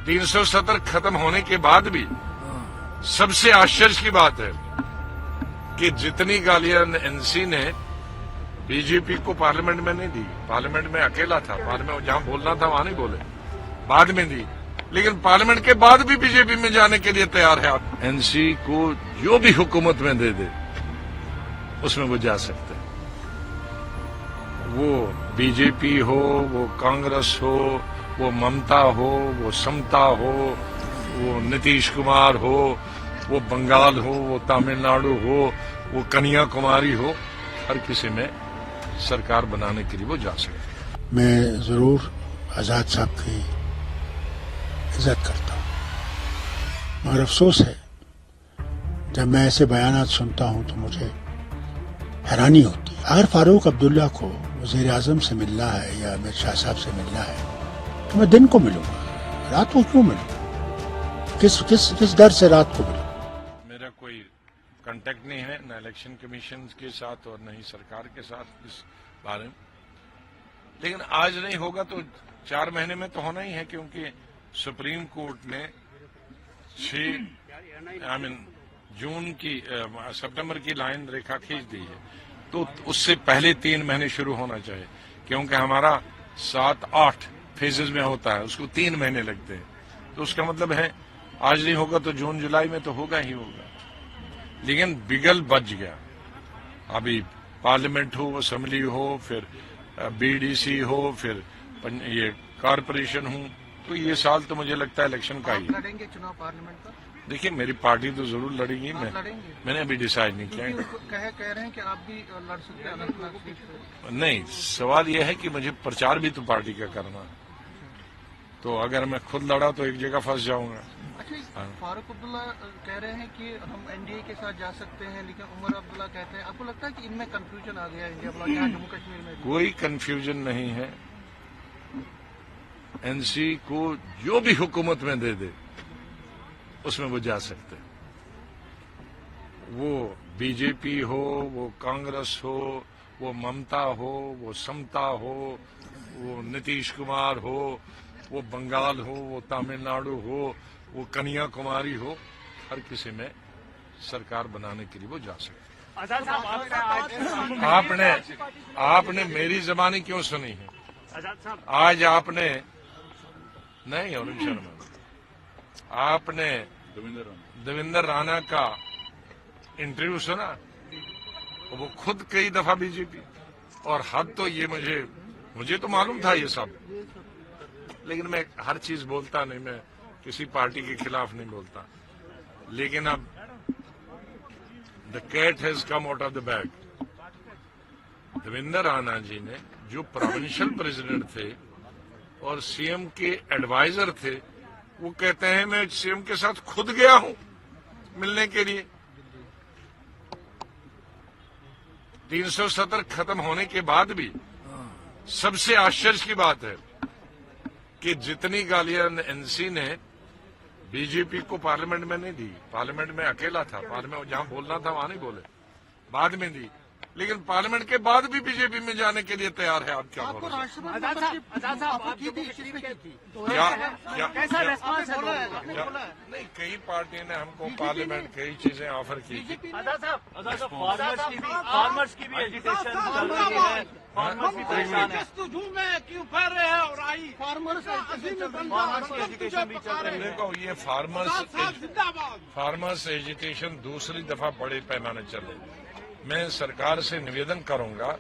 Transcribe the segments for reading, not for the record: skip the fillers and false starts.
370 खत्म होने के बाद भी सबसे आश्चर्य की बात है कि जितनी गालियां एनसी ने बीजेपी को पार्लियामेंट में नहीं दी, पार्लियामेंट में अकेला था, पार्लियामेंट में जहां बोलना था वहां नहीं बोले, बाद में दी, लेकिन पार्लियामेंट के बाद भी बीजेपी में जाने के लिए तैयार है। आप एनसी को जो भी हुकूमत में दे दे उसमें वो जा सकते हैं। वो बीजेपी हो, वो कांग्रेस हो, वो ममता हो, वो समता हो, वो नीतीश कुमार हो, वो बंगाल हो, वो तमिलनाडु हो, वो कन्याकुमारी हो, हर किसी में सरकार बनाने के लिए वो जा सकते। मैं जरूर आजाद साहब की इज्जत करता हूँ, मगर अफसोस है जब मैं ऐसे बयानात सुनता हूँ तो मुझे हैरानी होती है। अगर फारूक अब्दुल्ला को वजीर आजम से मिलना है या अमित शाह साहब से मिलना है तो मैं दिन को मिलूंगा, रात को क्यों मिलूंगा? किस डर से रात को मिलूंगा? मेरा कोई कांटेक्ट नहीं है न इलेक्शन कमीशन के साथ और न ही सरकार के साथ इस बारे में, लेकिन आज नहीं होगा तो 4 महीने में तो होना ही है, क्योंकि सुप्रीम कोर्ट ने जून की सितंबर की लाइन रेखा खींच दी है, तो उससे पहले 3 महीने शुरू होना चाहिए, क्योंकि हमारा 7-8 फेजेज में होता है, उसको 3 महीने लगते हैं। तो उसका मतलब है आज नहीं होगा तो जून जुलाई में तो होगा ही होगा। लेकिन बिगल बच गया, अभी पार्लियामेंट हो, असेंबली हो, फिर बीडीसी हो, फिर ये कारपोरेशन हो, तो ये साल तो मुझे लगता है इलेक्शन का ही। लड़ेंगे चुनाव पार्लियामेंट पर? देखिए मेरी पार्टी तो जरूर लड़ेगी, मैंने अभी डिसाइड नहीं किया है। कह रहे हैं कि आप भी लड़ सकते हैं अनंतनाग सीट पे। नहीं, सवाल यह है कि मुझे प्रचार भी तो पार्टी का करना है, तो अगर मैं खुद लड़ा तो एक जगह फंस जाऊंगा। अच्छा, फारूक अब्दुल्ला कह रहे हैं कि हम एनडीए के साथ जा सकते हैं, लेकिन उमर अब्दुल्ला कहते हैं, आपको लगता है कि इनमें कंफ्यूजन आ गया इंडिया वाला, यहाँ जम्मू कश्मीर में? कोई कंफ्यूजन नहीं है। एनसी को जो भी हुकूमत में दे दे उसमें वो जा सकते हैं। वो बीजेपी हो, वो कांग्रेस हो, वो ममता हो, वो समता हो, वो नीतीश कुमार हो, वो बंगाल हो, वो तमिलनाडु हो, वो कन्याकुमारी हो, हर किसी में सरकार बनाने के लिए वो जा सकते हैं। आपने मेरी जबानी क्यों सुनी है? आज आपने नहीं, अरुण शर्मा, आपने देवेंद्र राणा का इंटरव्यू सुना? वो खुद कई दफा बीजेपी, और हद तो ये मुझे तो मालूम था ये सब, लेकिन मैं हर चीज बोलता नहीं, मैं किसी पार्टी के खिलाफ नहीं बोलता। लेकिन अब the cat has come out of the bag. Devendra Rana ji ने, जो प्रोविंशियल प्रेसिडेंट थे और सीएम के एडवाइजर थे, वो कहते हैं मैं सीएम के साथ खुद गया हूं मिलने के लिए। 370 खत्म होने के बाद भी सबसे आश्चर्य की बात है कि जितनी गालियां एनसी ने बीजेपी को पार्लियामेंट में नहीं दी, पार्लियामेंट में अकेला था, पार्लियामेंट में जहां बोलना था वहां नहीं बोले, बाद में दी, लेकिन पार्लियामेंट के बाद भी बीजेपी में जाने के लिए तैयार है। आप क्या बोल रहे हैं? नहीं, कई पार्टी ने हमको पार्लियामेंट कई चीजें ऑफर की थी। फार्मर्स की भी एजुकेशन चल रही है, क्यों कर रहे हैं? और आई फार्मर्स की एजुकेशन भी चल रही है। देखो, ये फार्मर्स एजुकेशन दूसरी दफा बड़े पैमाने चले। मैं सरकार से निवेदन करूंगा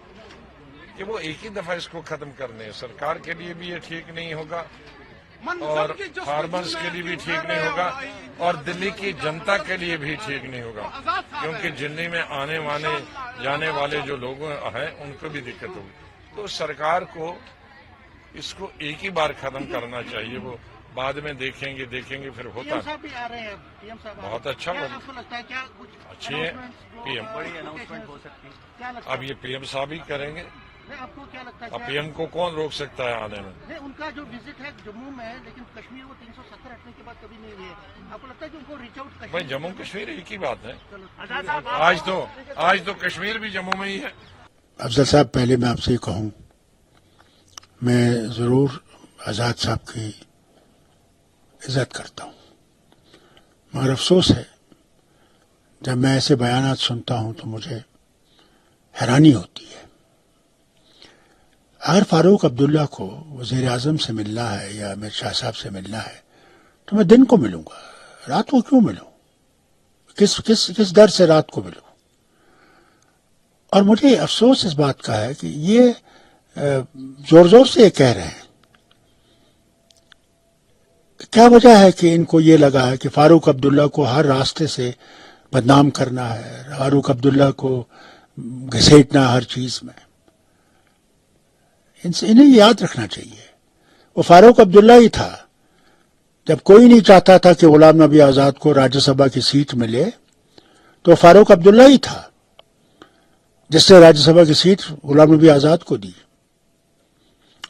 कि वो एक ही दफा इसको खत्म करने, सरकार के लिए भी ये ठीक नहीं होगा और फार्मर्स के लिए भी ठीक नहीं होगा और दिल्ली की जनता के लिए भी ठीक नहीं होगा, क्योंकि दिल्ली में आने जाने वाले जो लोग हैं उनको भी दिक्कत होगी। तो सरकार को इसको एक ही बार खत्म करना चाहिए, वो बाद में देखेंगे फिर होता है। भी आ रहे हैं, पीएम साहब बहुत अच्छा, आपको लगता है क्या कुछ अच्छी है पीएम, बड़ी अनाउंसमेंट हो सकती है? क्या लगता अब ये पीएम साहब ही करेंगे। है आपको? क्या लगता है अब पीएम को कौन रोक सकता है आने में? नहीं, उनका जो विजिट है जम्मू में है, लेकिन कश्मीर वो 370 हटने के बाद कभी नहीं हुए। आपको लगता है कि उनको रीच आउट? भाई जम्मू कश्मीर एक ही बात है, आज तो कश्मीर भी जम्मू में ही है। अफजल साहब, पहले मैं आपसे कहूं, मैं जरूर आजाद साहब की عزت کرتا ہوں، مگر افسوس ہے جب میں ایسے بیانات سنتا ہوں تو مجھے حیرانی ہوتی ہے۔ اگر فاروق عبداللہ کو وزیر اعظم سے ملنا ہے یا امت شاہ صاحب سے ملنا ہے تو میں دن کو ملوں گا، رات کو کیوں ملوں؟ کس ڈر سے رات کو ملوں؟ اور مجھے افسوس اس بات کا ہے کہ یہ زور زور سے یہ کہہ رہے ہیں۔ کیا وجہ ہے کہ ان کو یہ لگا ہے کہ فاروق عبداللہ کو ہر راستے سے بدنام کرنا ہے، فاروق عبداللہ کو گھسیٹنا ہر چیز میں؟ انہیں یاد رکھنا چاہیے وہ فاروق عبداللہ ہی تھا جب کوئی نہیں چاہتا تھا کہ غلام نبی آزاد کو راجیہ سبھا کی سیٹ ملے تو فاروق عبداللہ ہی تھا جس نے راجیہ سبھا کی سیٹ غلام نبی آزاد کو دی۔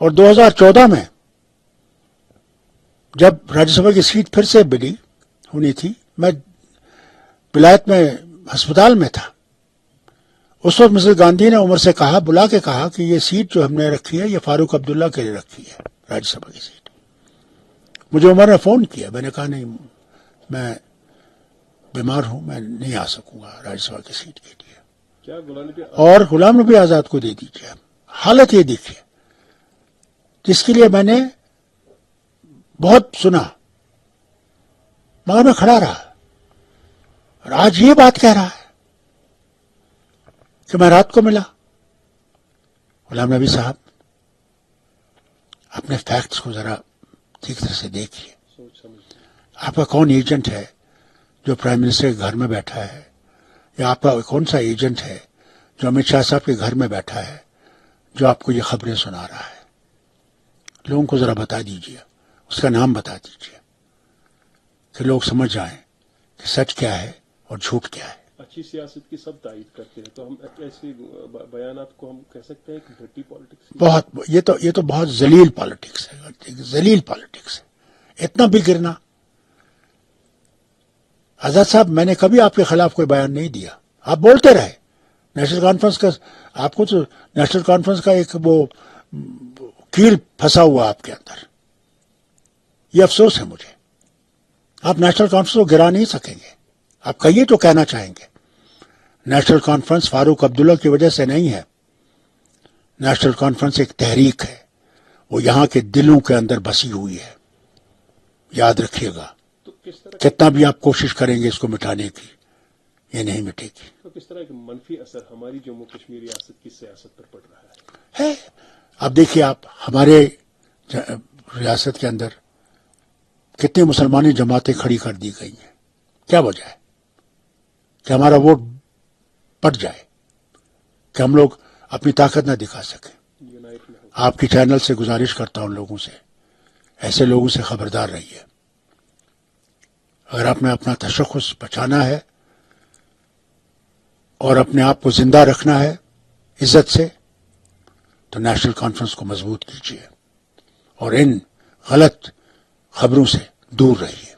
اور 2014 میں جب راجیہ سبھا کی سیٹ پھر سے ملی ہونی تھی، میں ولایت میں ہسپتال میں تھا۔ اس وقت مسز گاندھی نے عمر سے بلا کے کہا کہ یہ سیٹ جو ہم نے رکھی ہے یہ فاروق عبداللہ کے لیے رکھی ہے، راجیہ سبھا کی سیٹ۔ مجھے عمر نے فون کیا، میں نے کہا نہیں، میں بیمار ہوں، میں نہیں آ سکوں گا راجیہ سبھا کی سیٹ کے لیے، اور غلام نبی آزاد کو دے دیجیے۔ حالت یہ دیکھیے جس کے لیے میں نے بہت سنا مگر میں کھڑا رہا، اور آج یہ بات کہہ رہا ہے کہ میں رات کو ملا۔ غلام نبی صاحب اپنے فیکٹس کو ذرا ٹھیک طرح سے دیکھیے۔ آپ کا کون ایجنٹ ہے جو پرائم منسٹر کے گھر میں بیٹھا ہے، یا آپ کا کون سا ایجنٹ ہے جو امت شاہ صاحب کے گھر میں بیٹھا ہے جو آپ کو یہ خبریں سنا رہا ہے؟ لوگوں کو ذرا بتا دیجیے، اس کا نام بتا دیجیے کہ لوگ سمجھ جائیں کہ سچ کیا ہے اور جھوٹ کیا ہے۔ اچھی سیاست کی سب تائید کرتے ہیں، تو ہم ایسے بیانات کو ہم کہہ سکتے ہیں کہ ڈرٹی پالیٹکس۔ بہت یہ تو بہت ذلیل پالیٹکس ہے، ذلیل پالیٹکس ہے، اتنا بھی گرنا۔ آزاد صاحب، میں نے کبھی آپ کے خلاف کوئی بیان نہیں دیا، آپ بولتے رہے۔ نیشنل کانفرنس کا آپ کو تو نیشنل کانفرنس کا ایک وہ کیل پھنسا ہوا آپ کے اندر، یہ افسوس ہے مجھے۔ آپ نیشنل کانفرنس کو گرا نہیں سکیں گے، آپ کہیے تو کہنا چاہیں گے۔ نیشنل کانفرنس فاروق عبداللہ کی وجہ سے نہیں ہے، نیشنل کانفرنس ایک تحریک ہے، وہ یہاں کے دلوں کے اندر بسی ہوئی ہے، یاد رکھیے گا۔ کتنا بھی آپ کوشش کریں گے اس کو مٹانے کی، یہ نہیں مٹے گی۔ تو کس طرح کا منفی اثر ہماری جموں کشمیر ریاست کی سیاست پر پڑ رہا ہے؟ اب دیکھیے آپ، ہمارے ریاست کے اندر کتنی مسلمانی جماعتیں کھڑی کر دی گئی ہیں، کیا وجہ ہے؟ کہ ہمارا ووٹ پٹ جائے، کہ ہم لوگ اپنی طاقت نہ دکھا سکیں۔ آپ کی چینل سے گزارش کرتا ہوں لوگوں سے، ایسے لوگوں سے خبردار رہیے۔ اگر آپ نے اپنا تشخص بچانا ہے اور اپنے آپ کو زندہ رکھنا ہے عزت سے، تو نیشنل کانفرنس کو مضبوط کیجیے اور ان غلط خبروں سے دور رہیے۔